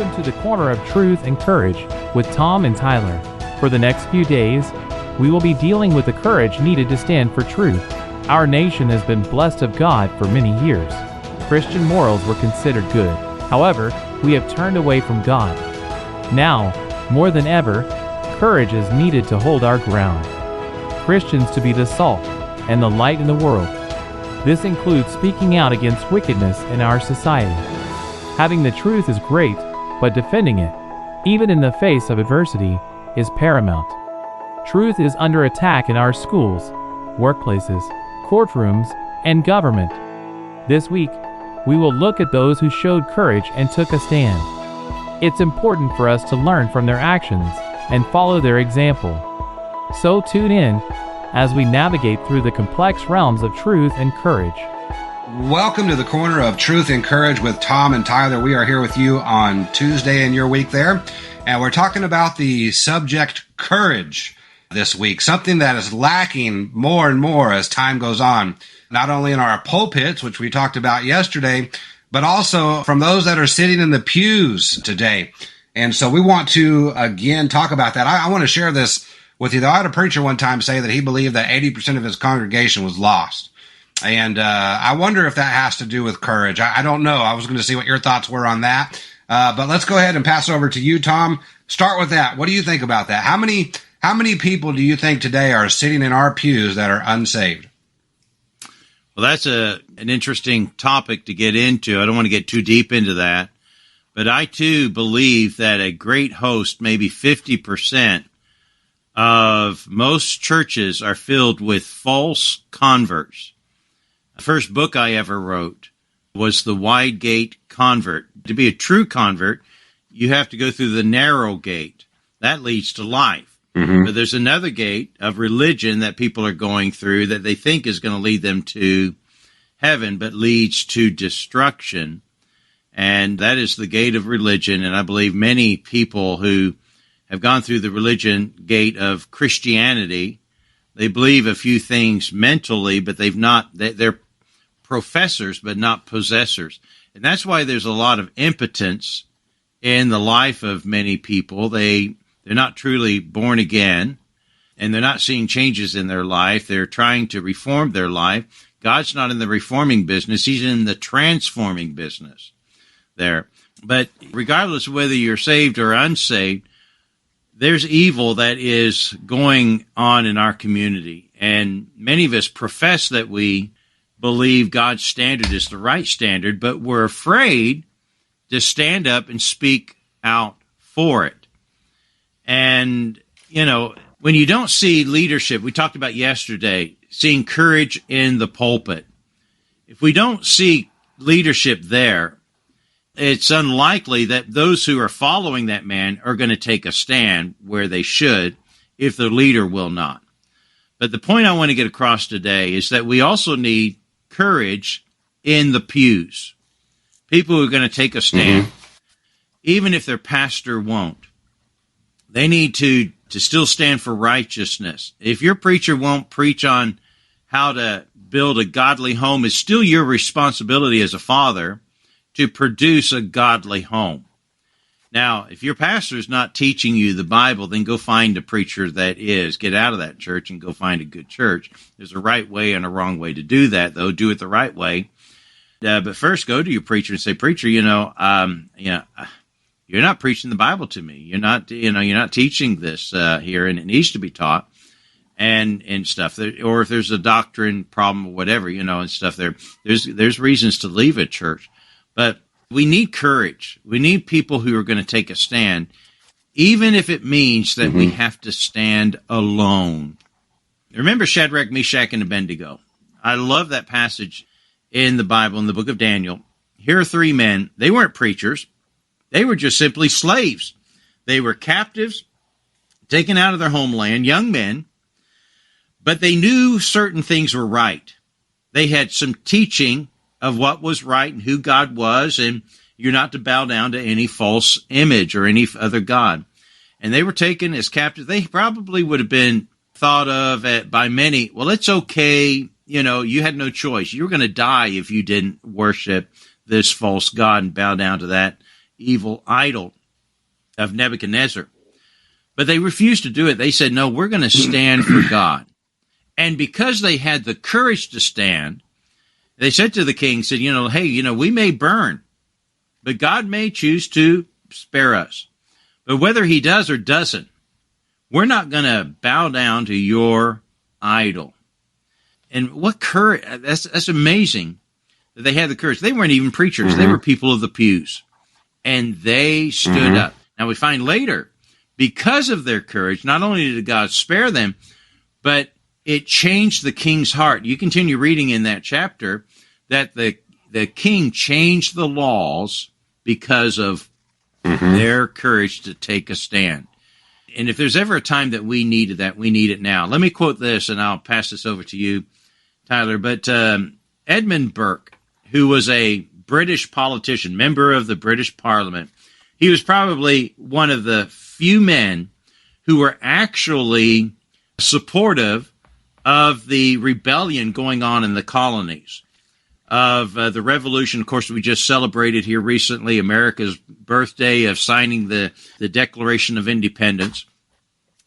Welcome to the Corner of Truth and Courage with Tom and Tyler. For the next few days, we will be dealing with the courage needed to stand for truth. Our nation has been blessed of God for many years. Christian morals were considered good. However, we have turned away from God. Now, more than ever, courage is needed to hold our ground. Christians to be the salt and the light in the world. This includes speaking out against wickedness in our society. Having the truth is great, but defending it, even in the face of adversity, is paramount. Truth is under attack in our schools, workplaces, courtrooms, and government. This week, we will look at those who showed courage and took a stand. It's important for us to learn from their actions and follow their example. So tune in as we navigate through the complex realms of truth and courage. Welcome to the Corner of Truth and Courage with Tom and Tyler. We are here with you on Tuesday in your week there, and we're talking about the subject courage this week, something that is lacking more and more as time goes on, not only in our pulpits, which we talked about yesterday, but also from those that are sitting in the pews today. And so we want to, again, talk about that. I want to share this with you. I had a preacher one time say that he believed that 80% of his congregation was lost. And I wonder if that has to do with courage. I don't know. I was going to see what your thoughts were on that. But let's go ahead and pass it over to you, Tom. Start with that. What do you think about that? How many people do you think today are sitting in our pews that are unsaved? Well, that's an interesting topic to get into. I don't want to get too deep into that. But I, too, believe that a great host, maybe 50% of most churches are filled with false converts. The first book I ever wrote was The Wide Gate Convert. To be a true convert, you have to go through the narrow gate. That leads to life. Mm-hmm. But there's another gate of religion that people are going through that they think is going to lead them to heaven, but leads to destruction. And that is the gate of religion. And I believe many people who have gone through the religion gate of Christianity, they believe a few things mentally, but they're professors, but not possessors. And that's why there's a lot of impotence in the life of many people. They're not truly born again, and they're not seeing changes in their life. They're trying to reform their life. God's not in the reforming business. He's in the transforming business there. But regardless of whether you're saved or unsaved, there's evil that is going on in our community. And many of us profess that we believe God's standard is the right standard, but we're afraid to stand up and speak out for it. And, when you don't see leadership, we talked about yesterday, seeing courage in the pulpit. If we don't see leadership there, it's unlikely that those who are following that man are going to take a stand where they should if the leader will not. But the point I want to get across today is that we also need courage in the pews. People who are going to take a stand, even if their pastor won't. They need to still stand for righteousness. If your preacher won't preach on how to build a godly home, it's still your responsibility as a father to produce a godly home. Now, if your pastor is not teaching you the Bible, then go find a preacher that is. Get out of that church and go find a good church. There's a right way and a wrong way to do that, though. Do it the right way. But first, go to your preacher and say, "Preacher, you're not preaching the Bible to me. You're not teaching this here, and it needs to be taught." And stuff, or if there's a doctrine problem or whatever, and stuff. There's reasons to leave a church, but we need courage. We need people who are going to take a stand, even if it means that we have to stand alone. Remember Shadrach, Meshach, and Abednego. I love that passage in the Bible, in the book of Daniel. Here are three men. They weren't preachers. They were just simply slaves. They were captives, taken out of their homeland, young men, but they knew certain things were right. They had some teaching of what was right and who God was, and you're not to bow down to any false image or any other god. And they were taken as captives. They probably would have been thought of by many, well, it's okay, you had no choice. You were going to die if you didn't worship this false god and bow down to that, evil idol of Nebuchadnezzar. But they refused to do it. They said, no, we're going to stand for God. And because they had the courage to stand, they said to the king, said, hey, we may burn, but God may choose to spare us. But whether he does or doesn't, we're not going to bow down to your idol. And what courage, that's amazing that they had the courage. They weren't even preachers. They were people of the pews. And they stood up. Now we find later, because of their courage, not only did God spare them, but it changed the king's heart. You continue reading in that chapter that the king changed the laws because of their courage to take a stand. And if there's ever a time that we needed that, we need it now. Let me quote this, and I'll pass this over to you, Tyler. But Edmund Burke, who was a British politician, member of the British Parliament, he was probably one of the few men who were actually supportive of the rebellion going on in the colonies, of the revolution. Of course, we just celebrated here recently America's birthday of signing the Declaration of Independence.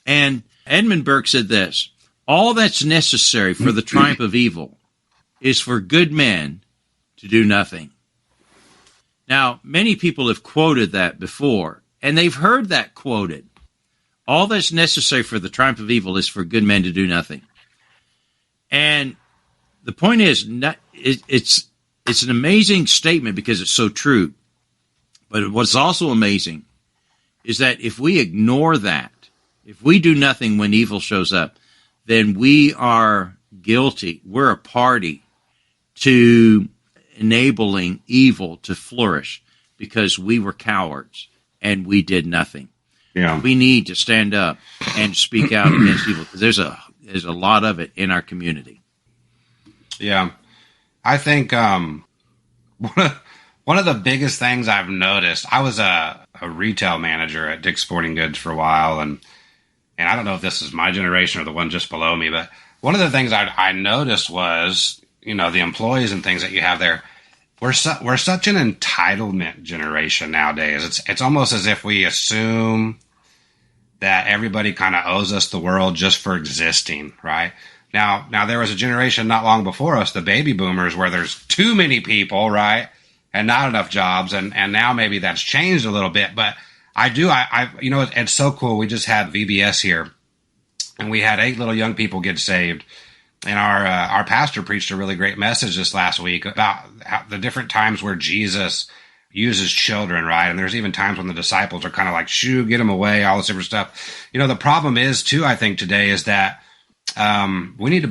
And Edmund Burke said this: all that's necessary for the triumph of evil is for good men to do nothing. Now, many people have quoted that before, and they've heard that quoted. All that's necessary for the triumph of evil is for good men to do nothing. And the point is, it's an amazing statement because it's so true. But what's also amazing is that if we ignore that, if we do nothing when evil shows up, then we are guilty. We're a party to enabling evil to flourish because we were cowards and we did nothing. Yeah. We need to stand up and speak out against evil because there's a lot of it in our community. Yeah. I think one of the biggest things I've noticed, I was a retail manager at Dick's Sporting Goods for a while, and I don't know if this is my generation or the one just below me, but one of the things I noticed was, the employees and things that you have there, we're such an entitlement generation nowadays. It's almost as if we assume that everybody kind of owes us the world just for existing, right? Now there was a generation not long before us, the baby boomers, where there's too many people, right, and not enough jobs, and now maybe that's changed a little bit. But it's so cool. We just had VBS here, and we had 8 little young people get saved. And our pastor preached a really great message this last week about the different times where Jesus uses children, right? And there's even times when the disciples are kind of like, shoo, get them away, all this different stuff. The problem is too, I think today is that we need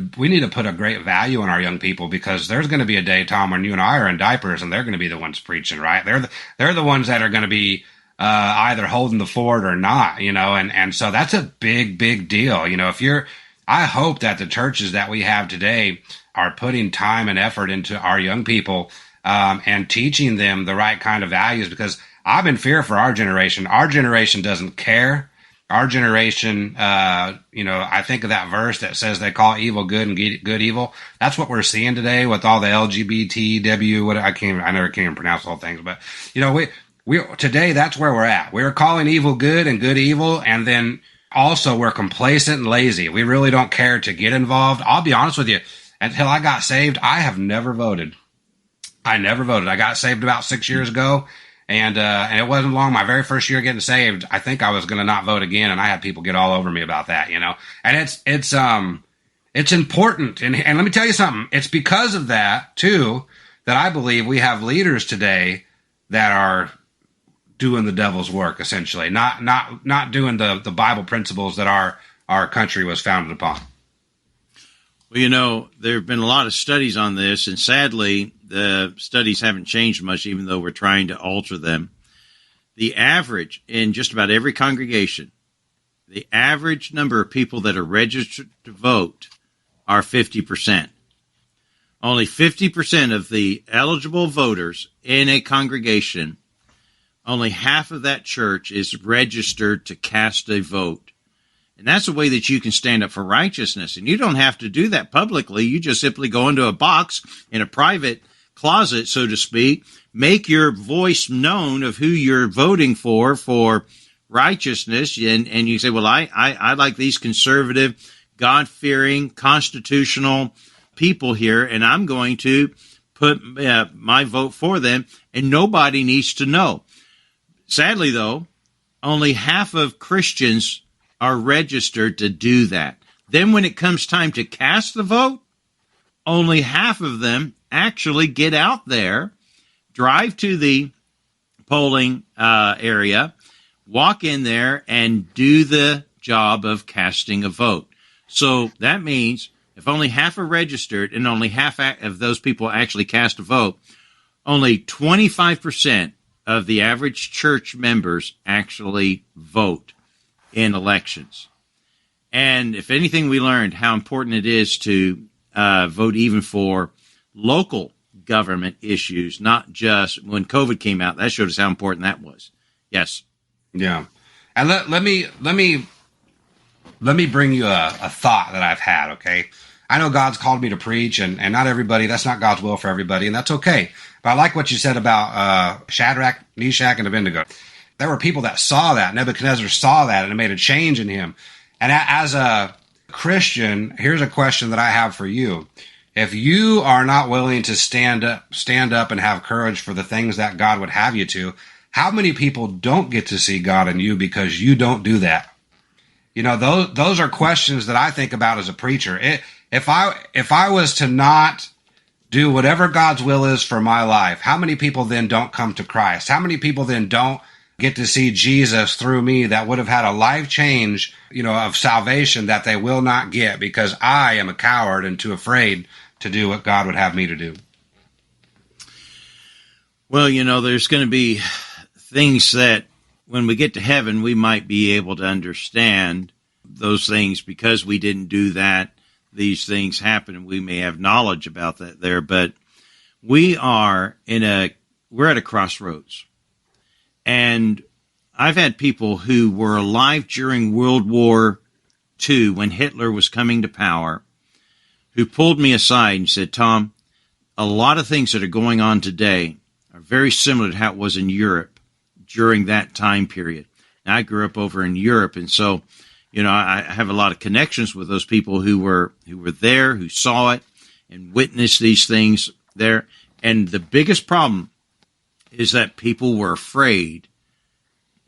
to put a great value on our young people, because there's going to be a day, Tom, when you and I are in diapers and they're going to be the ones preaching, right? They're the ones that are going to be either holding the fort or not, and so that's a big, big deal. I hope that the churches that we have today are putting time and effort into our young people and teaching them the right kind of values, because I'm in fear for our generation. Our generation doesn't care. Our generation, I think of that verse that says they call evil good and good evil. That's what we're seeing today with all the LGBTW. I never can even pronounce all things, but we today that's where we're at. We're calling evil good and good evil, and then also we're complacent and lazy. We really don't care to get involved. I'll be honest with you. Until I got saved, I have never voted. I never voted. I got saved about 6 years ago. And it wasn't long. My very first year getting saved, I think I was going to not vote again, and I had people get all over me about that, And it's important. And let me tell you something. It's because of that too that I believe we have leaders today that are doing the devil's work, essentially, not doing the Bible principles that our country was founded upon. Well, there have been a lot of studies on this, and sadly, the studies haven't changed much, even though we're trying to alter them. The average in just about every congregation, the average number of people that are registered to vote are 50%. Only 50% of the eligible voters in a congregation, only half of that church is registered to cast a vote. And that's a way that you can stand up for righteousness. And you don't have to do that publicly. You just simply go into a box in a private closet, so to speak. Make your voice known of who you're voting for righteousness. And you say, well, I like these conservative, God-fearing, constitutional people here, and I'm going to put my vote for them, and nobody needs to know. Sadly, though, only half of Christians are registered to do that. Then when it comes time to cast the vote, only half of them actually get out there, drive to the polling area, walk in there, and do the job of casting a vote. So that means if only half are registered and only half of those people actually cast a vote, only 25% of the average church members actually vote in elections. And if anything, we learned how important it is to vote even for local government issues, not just when COVID came out. That showed us how important that was. Yes. Yeah. And let me bring you a thought that I've had, okay? I know God's called me to preach, and not everybody, that's not God's will for everybody, and that's okay. But I like what you said about Shadrach, Meshach, and Abednego. There were people that saw that. Nebuchadnezzar saw that, and it made a change in him. And as a Christian, here's a question that I have for you. If you are not willing to stand up and have courage for the things that God would have you to, how many people don't get to see God in you because you don't do that? You know, those are questions that I think about as a preacher. If I was to not do whatever God's will is for my life, how many people then don't come to Christ? How many people then don't get to see Jesus through me that would have had a life change, of salvation that they will not get because I am a coward and too afraid to do what God would have me to do? Well, there's going to be things that when we get to heaven, we might be able to understand those things because we didn't do that. These things happen, and we may have knowledge about that there, but we're at a crossroads. And I've had people who were alive during World War II when Hitler was coming to power who pulled me aside and said, Tom, a lot of things that are going on today are very similar to how it was in Europe during that time period. And I grew up over in Europe, and so I have a lot of connections with those people who were there, who saw it and witnessed these things there. And the biggest problem is that people were afraid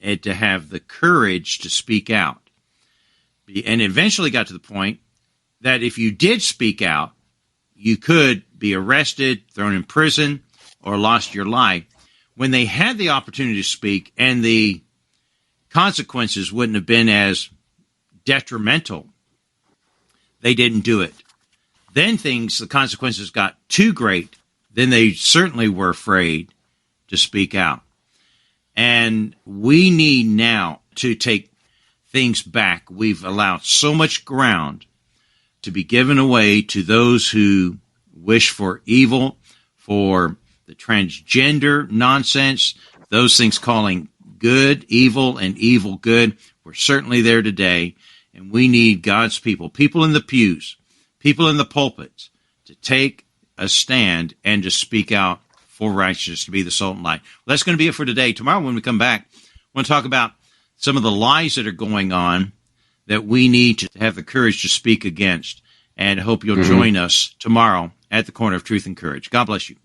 to have the courage to speak out. And eventually got to the point that if you did speak out, you could be arrested, thrown in prison, or lost your life. When they had the opportunity to speak and the consequences wouldn't have been as detrimental, they didn't do it. Then the consequences got too great. Then they certainly were afraid to speak out. And we need now to take things back. We've allowed so much ground to be given away to those who wish for evil, for the transgender nonsense, those things calling good evil and evil good. We're certainly there today. And we need God's people in the pews, people in the pulpits, to take a stand and to speak out for righteousness, to be the salt and light. Well, that's going to be it for today. Tomorrow when we come back, I want to talk about some of the lies that are going on that we need to have the courage to speak against. And I hope you'll join us tomorrow at the Corner of Truth and Courage. God bless you.